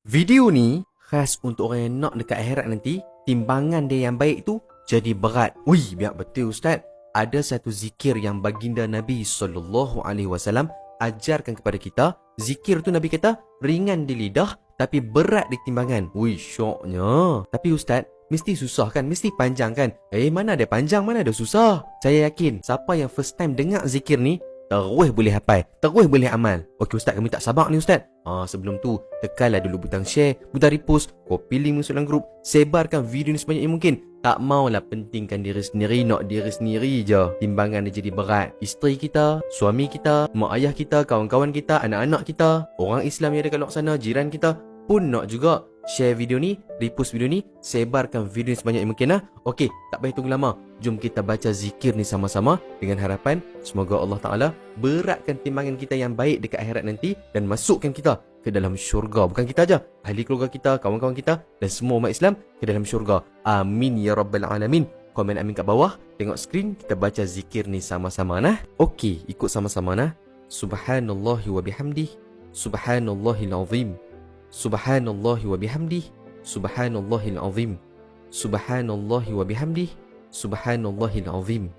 Video ni khas untuk orang yang nak dekat akhirat nanti, timbangan dia yang baik tu jadi berat. Ui, biar betul Ustaz. Ada satu zikir yang baginda Nabi SAW ajarkan kepada kita. Zikir tu Nabi kata ringan di lidah tapi berat di timbangan. Ui, syoknya. Tapi Ustaz, mesti susah kan? Mesti panjang kan? Mana ada panjang, mana ada susah. Saya yakin siapa yang first time dengar zikir ni terus boleh hafal, terus boleh amal. Okey Ustaz, kami tak sabar ni Ustaz. Sebelum tu, tekanlah dulu butang share, butang repost, copy link masuk dalam grup, sebarkan video ni sebanyak yang mungkin. Tak maulah pentingkan diri sendiri, nak diri sendiri je. Timbangan dia jadi berat. Isteri kita, suami kita, mak ayah kita, kawan-kawan kita, anak-anak kita, orang Islam yang ada kat luar sana, jiran kita pun nak juga share video ni, repost video ni, sebarkan video ni sebanyak yang mungkin lah. Okey, tak payah tunggu lama. Jom kita baca zikir ni sama-sama dengan harapan semoga Allah Ta'ala beratkan timbangan kita yang baik dekat akhirat nanti dan masukkan kita ke dalam syurga. Bukan kita aja, ahli keluarga kita, kawan-kawan kita dan semua umat Islam ke dalam syurga. Amin ya Rabbal Alamin. Komen amin kat bawah, tengok skrin, kita baca zikir ni sama-sama nah. Okey, ikut sama-sama nah. Subhanallahi wa bihamdih, subhanallahil azim. Subhanallahi wa bihamdih, subhanallahil azim. Subhanallahi wa bihamdih, subhanallahil azim.